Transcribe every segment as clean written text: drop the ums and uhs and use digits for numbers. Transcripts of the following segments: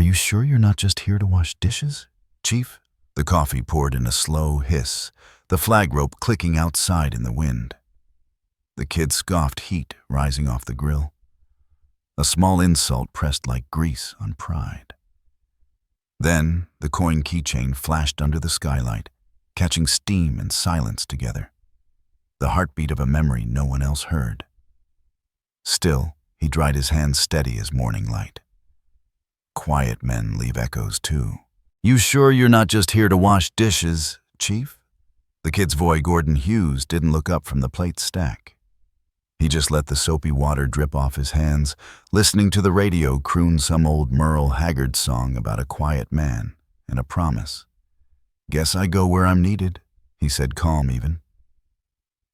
Are you sure you're not just here to wash dishes, Chief? The coffee poured in a slow hiss, the flag rope clicking outside in the wind. The kid scoffed, heat rising off the grill. A small insult pressed like grease on pride. Then the coin keychain flashed under the skylight, catching steam and silence together. The heartbeat of a memory no one else heard. Still, he dried his hands steady as morning light. Quiet men leave echoes too. You sure you're not just here to wash dishes, Chief? The kid's boy, Gordon Hughes, didn't look up from the plate stack. He just let the soapy water drip off his hands, listening to the radio croon some old Merle Haggard song about a quiet man and a promise. Guess I go where I'm needed, he said, calm even.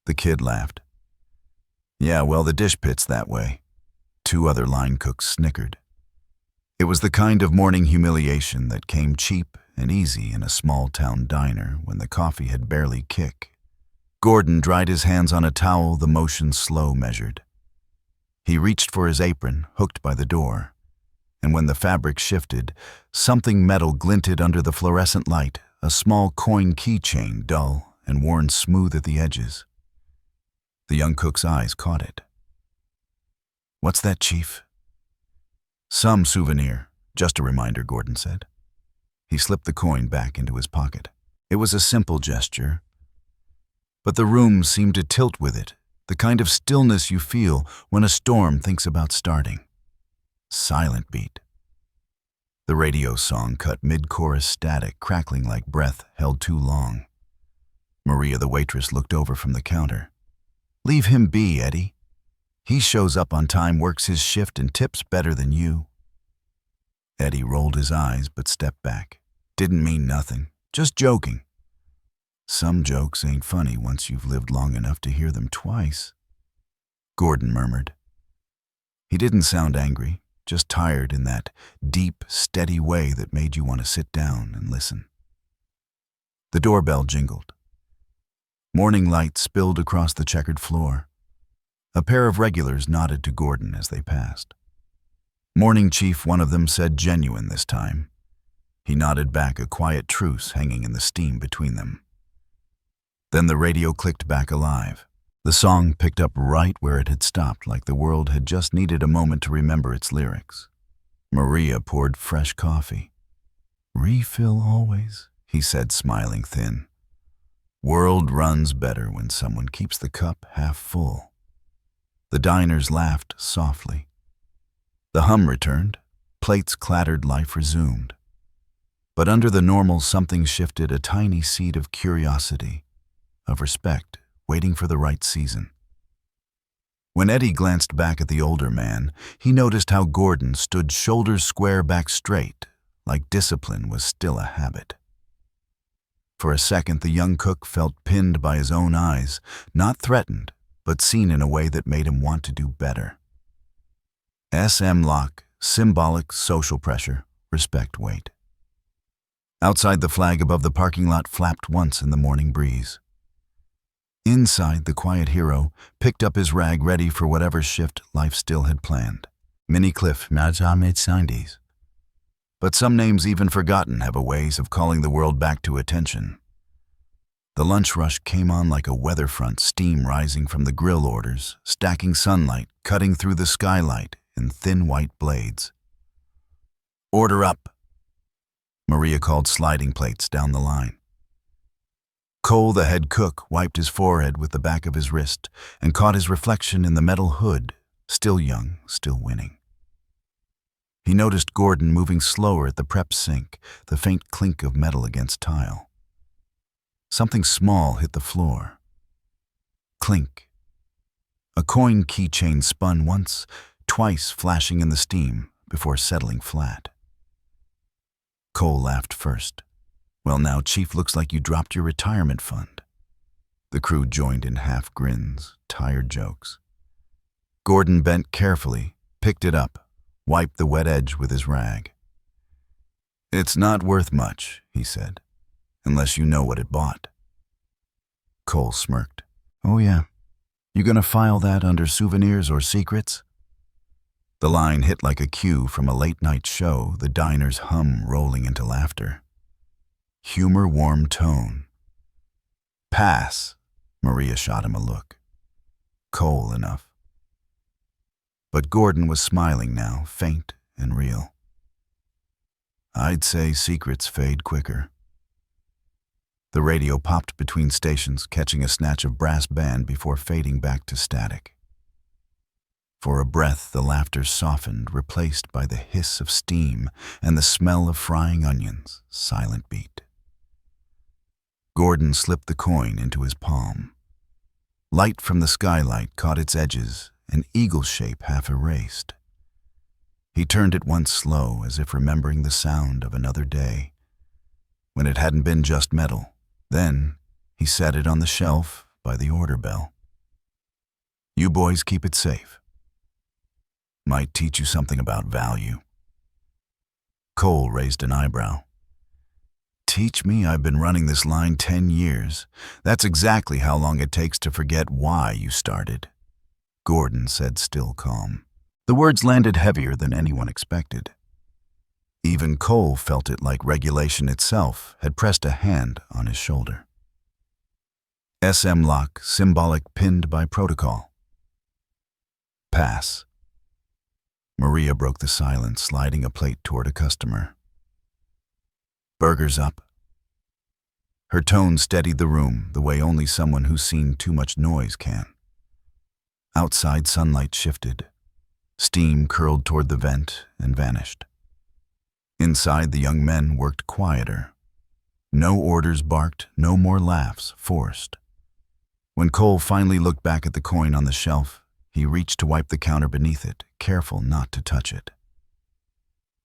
The kid laughed. Yeah, well, the dish pit's that way. Two other line cooks snickered. It was the kind of morning humiliation that came cheap and easy in a small-town diner when the coffee had barely kicked. Gordon dried his hands on a towel, the motion slow measured. He reached for his apron, hooked by the door, and when the fabric shifted, something metal glinted under the fluorescent light, a small coin keychain, dull and worn smooth at the edges. The young cook's eyes caught it. What's that, Chief? Some souvenir, just a reminder, Gordon said. He slipped the coin back into his pocket. It was a simple gesture, but the room seemed to tilt with it, the kind of stillness you feel when a storm thinks about starting. Silent beat. The radio song cut mid-chorus static, crackling like breath held too long. Maria, the waitress, looked over from the counter. Leave him be, Eddie. He shows up on time, works his shift, and tips better than you. Eddie rolled his eyes but stepped back. Didn't mean nothing, just joking. Some jokes ain't funny once you've lived long enough to hear them twice, Gordon murmured. He didn't sound angry, just tired in that deep, steady way that made you want to sit down and listen. The doorbell jingled. Morning light spilled across the checkered floor. A pair of regulars nodded to Gordon as they passed. Morning, Chief, one of them said, genuine this time. He nodded back, a quiet truce hanging in the steam between them. Then the radio clicked back alive. The song picked up right where it had stopped, like the world had just needed a moment to remember its lyrics. Maria poured fresh coffee. Refill always, he said, smiling thin. World runs better when someone keeps the cup half full. The diners laughed softly. The hum returned. Plates clattered, life resumed. But under the normal something shifted, a tiny seed of curiosity, of respect, waiting for the right season. When Eddie glanced back at the older man, he noticed how Gordon stood shoulders square, back straight, like discipline was still a habit. For a second, the young cook felt pinned by his own eyes, not threatened, but seen in a way that made him want to do better. SM lock, symbolic social pressure, respect weight. Outside, the flag above the parking lot flapped once in the morning breeze. Inside, the quiet hero picked up his rag, ready for whatever shift life still had planned. Minnie Cliff, mid-90s. But some names, even forgotten, have a ways of calling the world back to attention. The lunch rush came on like a weather front, steam rising from the grill orders, stacking sunlight, cutting through the skylight in thin white blades. Order up, Maria called, sliding plates down the line. Cole, the head cook, wiped his forehead with the back of his wrist and caught his reflection in the metal hood, still young, still winning. He noticed Gordon moving slower at the prep sink, the faint clink of metal against tile. Something small hit the floor. Clink. A coin keychain spun once, twice, flashing in the steam before settling flat. Cole laughed first. Well now, Chief, looks like you dropped your retirement fund. The crew joined in half grins, tired jokes. Gordon bent carefully, picked it up, wiped the wet edge with his rag. It's not worth much, he said, unless you know what it bought. Cole smirked. Oh yeah, you gonna file that under souvenirs or secrets? The line hit like a cue from a late-night show, the diner's hum rolling into laughter. Humor, warm tone. "Pass." Maria shot him a look. Cold enough. But Gordon was smiling now, faint and real. "I'd say secrets fade quicker." The radio popped between stations, catching a snatch of brass band before fading back to static. For a breath, the laughter softened, replaced by the hiss of steam and the smell of frying onions. Silent beat. Gordon slipped the coin into his palm. Light from the skylight caught its edges, an eagle shape half erased. He turned it once slow, as if remembering the sound of another day, when it hadn't been just metal. Then he set it on the shelf by the order bell. "You boys keep it safe. Might teach you something about value." Cole raised an eyebrow. "Teach me? I've been running this line 10 years. That's exactly how long it takes to forget why you started," Gordon said, still calm. The words landed heavier than anyone expected. Even Cole felt it, like regulation itself had pressed a hand on his shoulder. SM lock, symbolic, pinned by protocol. "Pass." Maria broke the silence, sliding a plate toward a customer. "Burgers up." Her tone steadied the room, the way only someone who's seen too much noise can. Outside, sunlight shifted. Steam curled toward the vent and vanished. Inside, the young men worked quieter. No orders barked, no more laughs forced. When Cole finally looked back at the coin on the shelf, he reached to wipe the counter beneath it, careful not to touch it.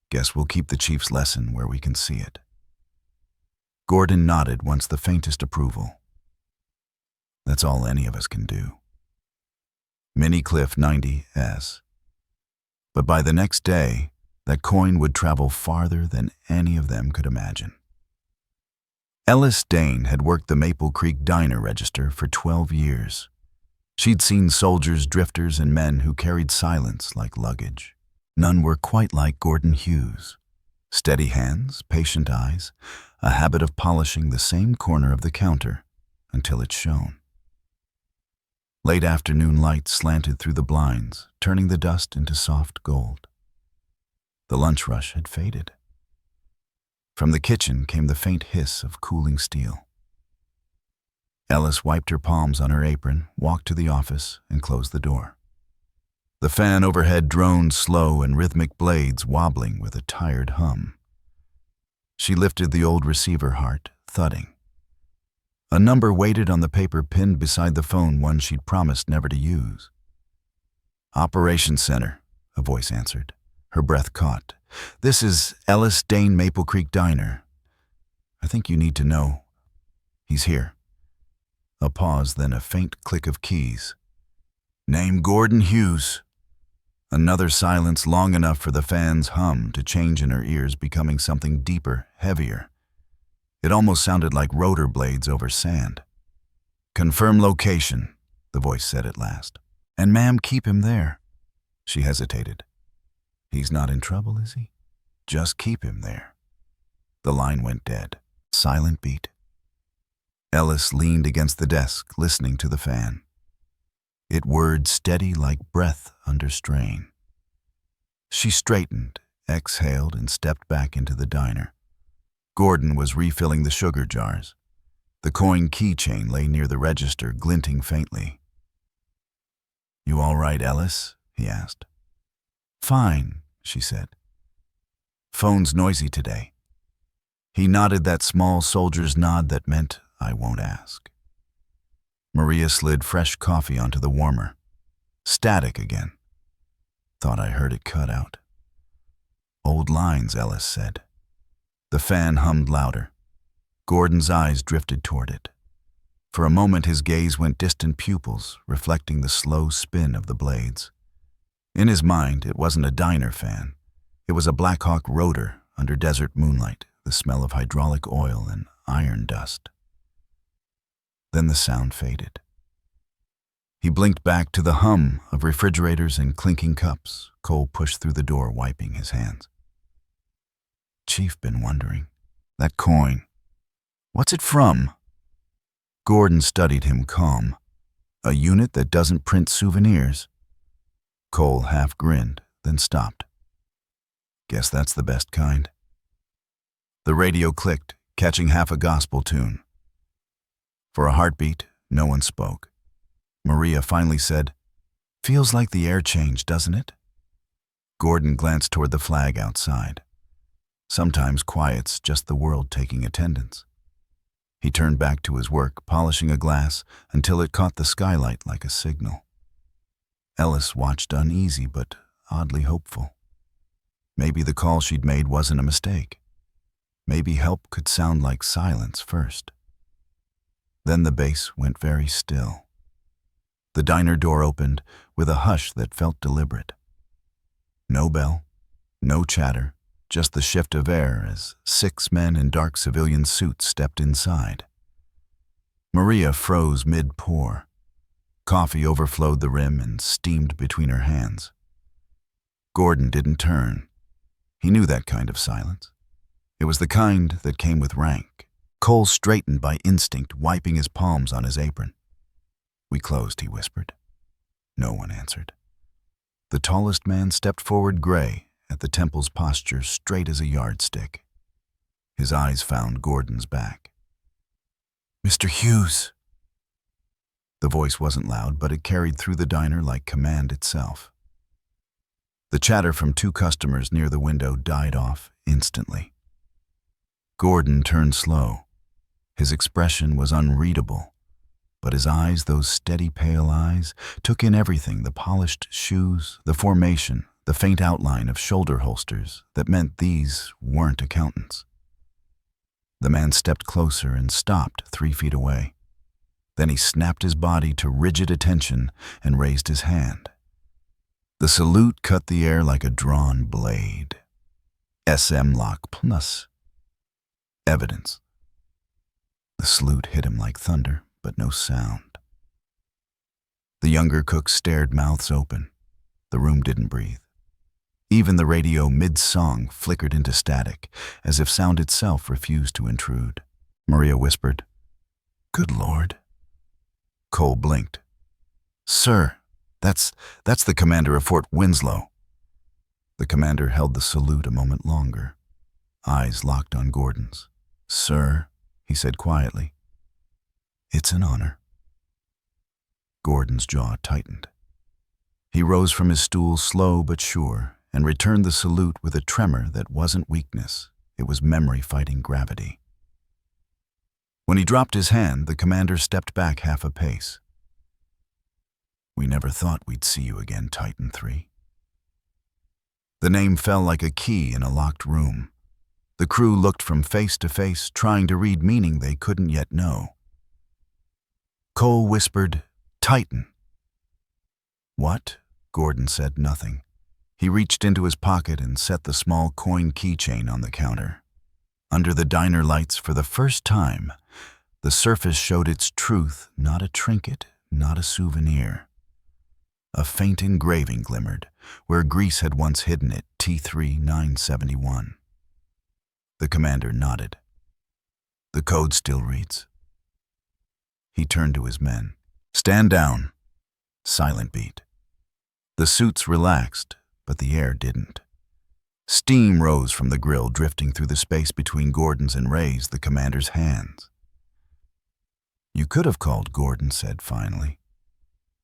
"Guess we'll keep the chief's lesson where we can see it." Gordon nodded once the faintest approval. "That's all any of us can do." Mini Cliff 90S. But by the next day, that coin would travel farther than any of them could imagine. Ellis Dane had worked the Maple Creek Diner register for 12 years. She'd seen soldiers, drifters, and men who carried silence like luggage. None were quite like Gordon Hughes. Steady hands, patient eyes, a habit of polishing the same corner of the counter until it shone. Late afternoon light slanted through the blinds, turning the dust into soft gold. The lunch rush had faded. From the kitchen came the faint hiss of cooling steel. Ellis wiped her palms on her apron, walked to the office, and closed the door. The fan overhead droned slow and rhythmic blades wobbling with a tired hum. She lifted the old receiver heart, thudding. A number waited on the paper pinned beside the phone, one she'd promised never to use. "Operations Center," a voice answered. Her breath caught. "This is Ellis Dane, Maple Creek Diner. I think you need to know. He's here." A pause, then a faint click of keys. "Name Gordon Hughes." Another silence long enough for the fan's hum to change in her ears, becoming something deeper, heavier. It almost sounded like rotor blades over sand. "Confirm location," the voice said at last. "And ma'am, keep him there." She hesitated. "He's not in trouble, is he? Just keep him there." The line went dead. Silent beat. Ellis leaned against the desk, listening to the fan. It whirred steady like breath under strain. She straightened, exhaled, and stepped back into the diner. Gordon was refilling the sugar jars. The coin keychain lay near the register, glinting faintly. "You all right, Ellis?" he asked. "Fine," she said. "Phone's noisy today." He nodded, that small soldier's nod that meant, "I won't ask." Maria slid fresh coffee onto the warmer. Static again. "Thought I heard it cut out." "Old lines," Ellis said. The fan hummed louder. Gordon's eyes drifted toward it. For a moment his gaze went distant pupils, reflecting the slow spin of the blades. In his mind, it wasn't a diner fan. It was a Blackhawk rotor under desert moonlight, the smell of hydraulic oil and iron dust. Then the sound faded. He blinked back to the hum of refrigerators and clinking cups. Cole pushed through the door, wiping his hands. Chief been wondering. That coin. What's it from? Gordon studied him calm. A unit that doesn't print souvenirs. Cole half grinned, then stopped. Guess that's the best kind. The radio clicked, catching half a gospel tune. For a heartbeat, no one spoke. Maria finally said, "Feels like the air changed, doesn't it?" Gordon glanced toward the flag outside. Sometimes quiet's just the world taking attendance. He turned back to his work, polishing a glass until it caught the skylight like a signal. Ellis watched uneasy but oddly hopeful. Maybe the call she'd made wasn't a mistake. Maybe help could sound like silence first. Then the bass went very still. The diner door opened with a hush that felt deliberate. No bell, no chatter, just the shift of air as 6 men in dark civilian suits stepped inside. Maria froze mid-pour. Coffee overflowed the rim and steamed between her hands. Gordon didn't turn. He knew that kind of silence. It was the kind that came with rank. Cole straightened by instinct, wiping his palms on his apron. "We closed," he whispered. No one answered. The tallest man stepped forward, gray, at the temple's posture straight as a yardstick. His eyes found Gordon's back. "Mr. Hughes." The voice wasn't loud, but it carried through the diner like command itself. The chatter from 2 customers near the window died off instantly. Gordon turned slow. His expression was unreadable, but his eyes, those steady pale eyes, took in everything: the polished shoes, the formation, the faint outline of shoulder holsters that meant these weren't accountants. The man stepped closer and stopped 3 feet away. Then he snapped his body to rigid attention and raised his hand. The salute cut the air like a drawn blade. SM Lock Plus. Evidence. The salute hit him like thunder, but no sound. The younger cook stared, mouths open. The room didn't breathe. Even the radio mid-song flickered into static, as if sound itself refused to intrude. Maria whispered, "Good Lord." Cole blinked. "Sir, that's the commander of Fort Winslow." The commander held the salute a moment longer. Eyes locked on Gordon's. "Sir," he said quietly, "it's an honor." Gordon's jaw tightened. He rose from his stool, slow but sure, and returned the salute with a tremor that wasn't weakness. It was memory fighting gravity. When he dropped his hand, the commander stepped back half a pace. "We never thought we'd see you again, Titan 3. The name fell like a key in a locked room. The crew looked from face to face, trying to read meaning they couldn't yet know. Cole whispered, "Titan." "What?" Gordon said nothing. He reached into his pocket and set the small coin keychain on the counter. Under the diner lights, for the first time, the surface showed its truth, not a trinket, not a souvenir. A faint engraving glimmered, where grease had once hidden it, T3 971. The commander nodded. "The code still reads." He turned to his men. "Stand down." Silent beat. The suits relaxed, but the air didn't. Steam rose from the grill, drifting through the space between Gordon's and Ray's, the commander's hands. "You could have called," Gordon said finally.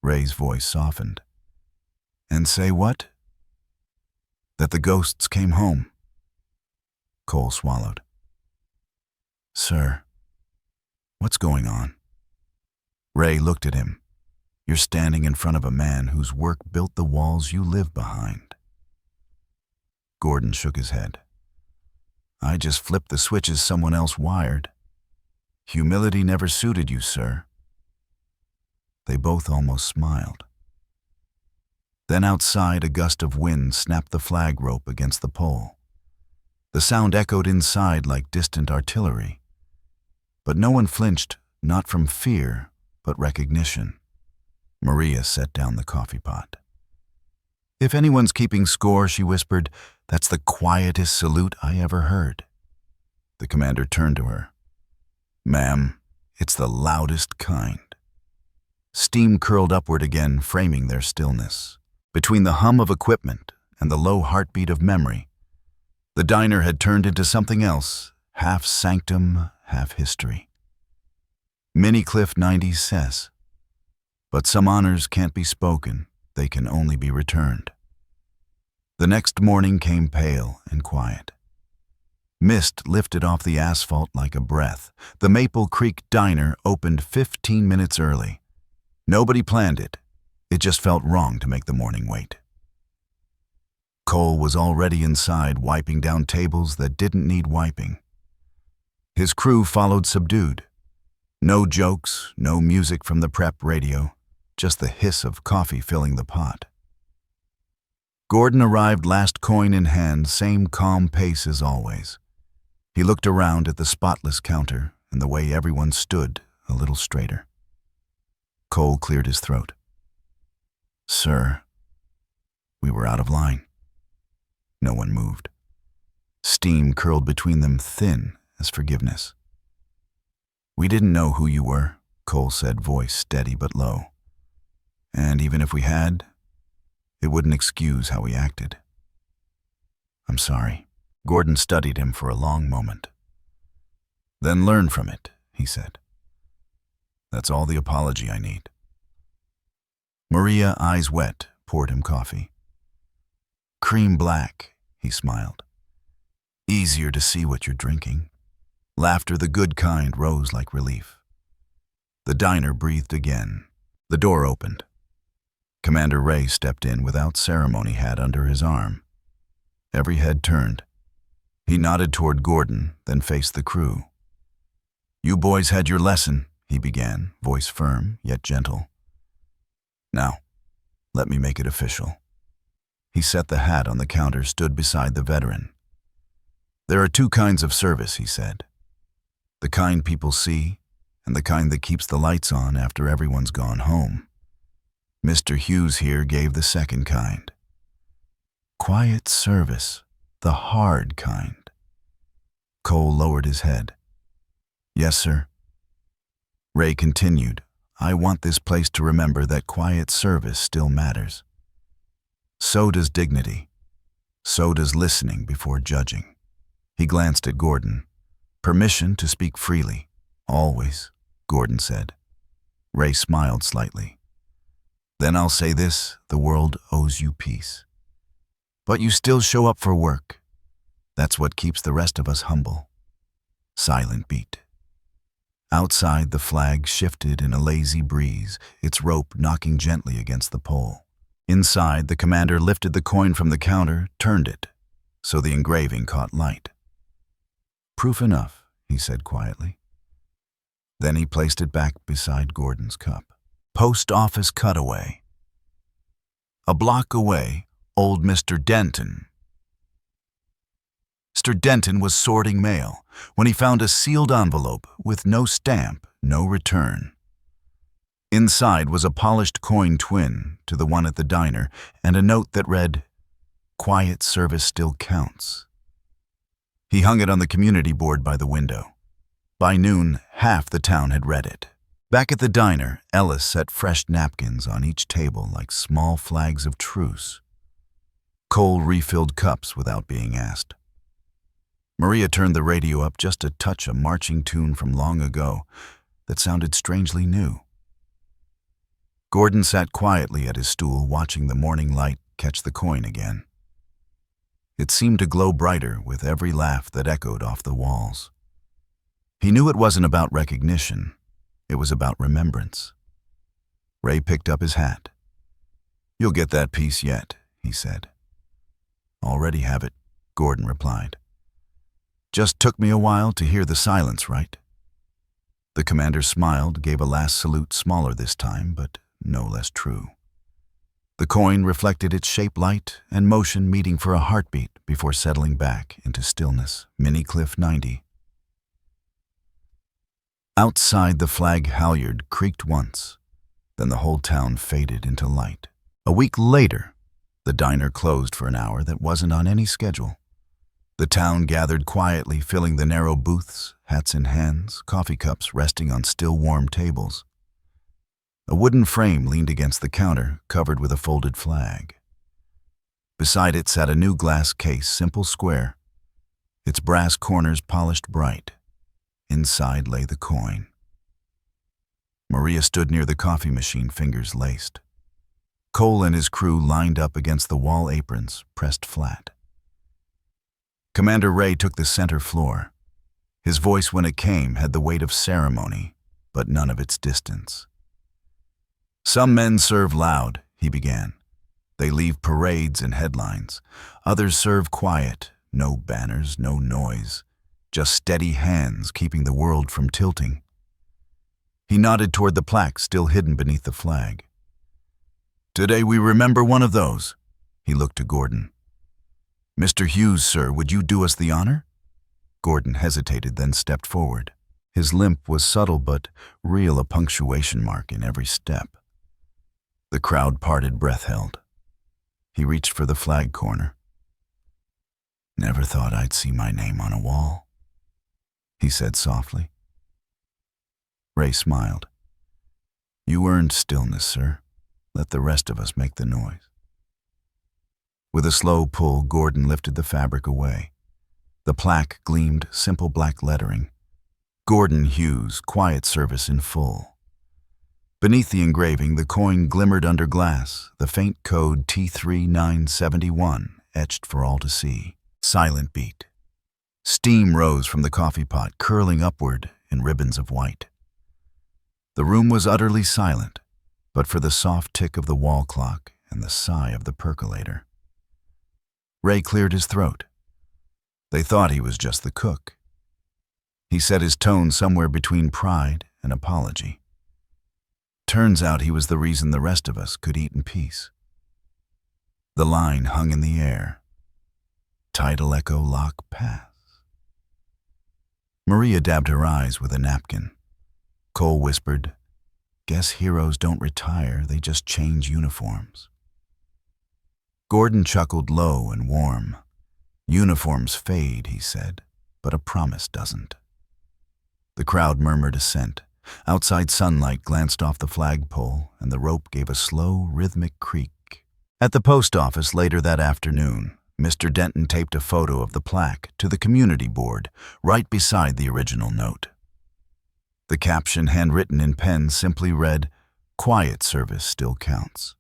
Ray's voice softened. "And say what?" "That the ghosts came home." Cole swallowed. "Sir, what's going on?" Ray looked at him. "You're standing in front of a man whose work built the walls you live behind." Gordon shook his head. "I just flipped the switches someone else wired. Humility never suited you, sir." They both almost smiled. Then outside, a gust of wind snapped the flag rope against the pole. The sound echoed inside like distant artillery. But no one flinched, not from fear, but recognition. Maria set down the coffee pot. If anyone's keeping score, she whispered, that's the quietest salute I ever heard. The commander turned to her. Ma'am, it's the loudest kind. Steam curled upward again, framing their stillness. Between the hum of equipment and the low heartbeat of memory, the diner had turned into something else, half sanctum, half history. Cliff 90 says, but some honors can't be spoken, they can only be returned. The next morning came pale and quiet. Mist lifted off the asphalt like a breath. The Maple Creek Diner opened 15 minutes early. Nobody planned it. It just felt wrong to make the morning wait. Cole was already inside, wiping down tables that didn't need wiping. His crew followed subdued. No jokes, no music from the prep radio, just the hiss of coffee filling the pot. Gordon arrived last coin in hand, same calm pace as always. He looked around at the spotless counter and the way everyone stood a little straighter. Cole cleared his throat. Sir, we were out of line. No one moved. Steam curled between them, thin as forgiveness. We didn't know who you were, Cole said, voice steady but low. And even if we had, it wouldn't excuse how we acted. I'm sorry. Gordon studied him for a long moment. Then learn from it, he said. That's all the apology I need. Maria, eyes wet, poured him coffee. Cream black, he smiled. Easier to see what you're drinking. Laughter, the good kind, rose like relief. The diner breathed again. The door opened. Commander Ray stepped in without ceremony, hat under his arm. Every head turned. He nodded toward Gordon, then faced the crew. You boys had your lesson, he began, voice firm yet gentle. Now, let me make it official. He set the hat on the counter, stood beside the veteran. There are two kinds of service, he said. The kind people see, and the kind that keeps the lights on after everyone's gone home. Mr. Hughes here gave the second kind. Quiet service, the hard kind. Cole lowered his head. Yes, sir. Ray continued, I want this place to remember that quiet service still matters. So does dignity. So does listening before judging. He glanced at Gordon. Permission to speak freely. Always, Gordon said. Ray smiled slightly. Then I'll say this, the world owes you peace. But you still show up for work. That's what keeps the rest of us humble. Silent beat. Outside, the flag shifted in a lazy breeze, its rope knocking gently against the pole. Inside, the commander lifted the coin from the counter, turned it, so the engraving caught light. Proof enough, he said quietly. Then he placed it back beside Gordon's cup. Post office cutaway. A block away, old Mr. Denton. Mr. Denton was sorting mail when he found a sealed envelope with no stamp, no return. Inside was a polished coin twin to the one at the diner and a note that read, Quiet service still counts. He hung it on the community board by the window. By noon, half the town had read it. Back at the diner, Ellis set fresh napkins on each table like small flags of truce. Cole refilled cups without being asked. Maria turned the radio up just a touch, a marching tune from long ago that sounded strangely new. Gordon sat quietly at his stool, watching the morning light catch the coin again. It seemed to glow brighter with every laugh that echoed off the walls. He knew it wasn't about recognition. It was about remembrance. Ray picked up his hat. You'll get that piece yet, he said. Already have it, Gordon replied. Just took me a while to hear the silence, right? The commander smiled, gave a last salute, smaller this time, but no less true. The coin reflected its shape, light, and motion meeting for a heartbeat before settling back into stillness. Cliff 90. Outside, the flag halyard creaked once. Then the whole town faded into light. A week later, the diner closed for an hour that wasn't on any schedule. The town gathered quietly, filling the narrow booths, hats in hands, coffee cups resting on still warm tables. A wooden frame leaned against the counter, covered with a folded flag. Beside it sat a new glass case, simple square, its brass corners polished bright. Inside lay the coin. Maria stood near the coffee machine, fingers laced. Cole and his crew lined up against the wall aprons, pressed flat. Commander Ray took the center floor. His voice, when it came, had the weight of ceremony, but none of its distance. "Some men serve loud," he began. "They leave parades and headlines. Others serve quiet, no banners, no noise, just steady hands keeping the world from tilting." He nodded toward the plaque still hidden beneath the flag. "Today we remember one of those." He looked to Gordon. "Mr. Hughes, sir, would you do us the honor?" Gordon hesitated, then stepped forward. His limp was subtle but real, a punctuation mark in every step. The crowd parted, breath held. He reached for the flag corner. "Never thought I'd see my name on a wall," he said softly. Ray smiled. "You earned stillness, sir. Let the rest of us make the noise." With a slow pull, Gordon lifted the fabric away. The plaque gleamed, simple black lettering. Gordon Hughes, quiet service in full. Beneath the engraving, the coin glimmered under glass, the faint code T3971 etched for all to see. Silent beat. Steam rose from the coffee pot, curling upward in ribbons of white. The room was utterly silent, but for the soft tick of the wall clock and the sigh of the percolator. Ray cleared his throat. They thought he was just the cook. He set his tone somewhere between pride and apology. Turns out he was the reason the rest of us could eat in peace. The line hung in the air. Tidal echo lock pass. Maria dabbed her eyes with a napkin. Cole whispered, "Guess heroes don't retire, they just change uniforms." Gordon chuckled low and warm. "Uniforms fade," he said, "but a promise doesn't." The crowd murmured assent. Outside sunlight glanced off the flagpole, and the rope gave a slow, rhythmic creak. At the post office later that afternoon, Mr. Denton taped a photo of the plaque to the community board, right beside the original note. The caption, handwritten in pen, simply read, "Quiet service still counts."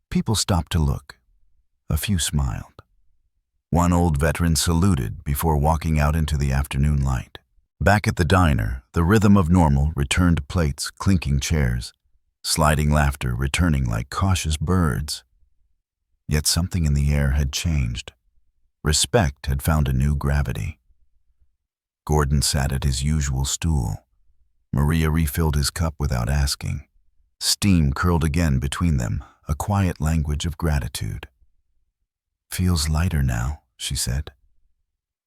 People stopped to look. A few smiled. One old veteran saluted before walking out into the afternoon light. Back at the diner, the rhythm of normal returned, plates, clinking chairs, sliding laughter returning like cautious birds. Yet something in the air had changed. Respect had found a new gravity. Gordon sat at his usual stool. Maria refilled his cup without asking. Steam curled again between them, a quiet language of gratitude. "Feels lighter now," she said.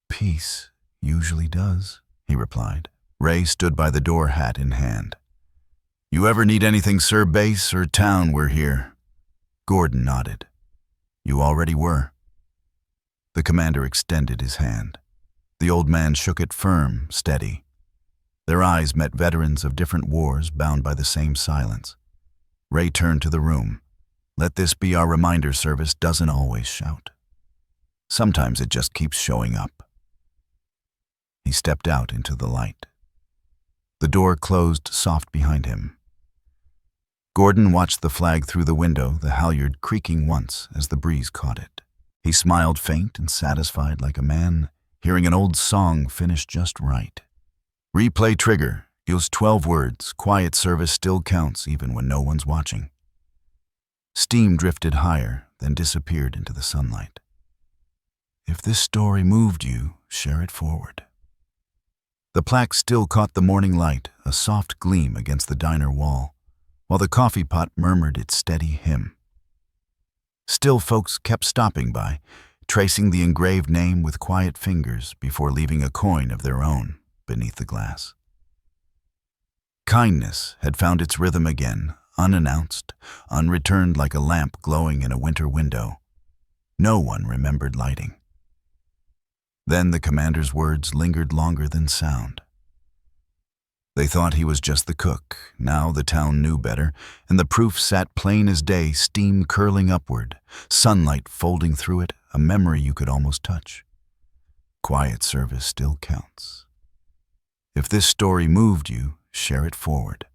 "Peace usually does," he replied. Ray stood by the door, hat in hand. "You ever need anything, sir? Base or town, we're here." Gordon nodded. "You already were." The commander extended his hand. The old man shook it firm, steady. Their eyes met, veterans of different wars bound by the same silence. Ray turned to the room. "Let this be our reminder, service doesn't always shout. Sometimes it just keeps showing up." He stepped out into the light. The door closed soft behind him. Gordon watched the flag through the window, the halyard creaking once as the breeze caught it. He smiled, faint and satisfied, like a man hearing an old song finished just right. Replay trigger. Use 12 words. Quiet service still counts even when no one's watching. Steam drifted higher, then disappeared into the sunlight. If this story moved you, share it forward. The plaque still caught the morning light, a soft gleam against the diner wall, while the coffee pot murmured its steady hymn. Still, folks kept stopping by, tracing the engraved name with quiet fingers before leaving a coin of their own beneath the glass. Kindness had found its rhythm again, unannounced, unreturned like a lamp glowing in a winter window. No one remembered lighting. Then the commander's words lingered longer than sound. They thought he was just the cook. Now the town knew better, and the proof sat plain as day, steam curling upward, sunlight folding through it, a memory you could almost touch. Quiet service still counts. If this story moved you, share it forward.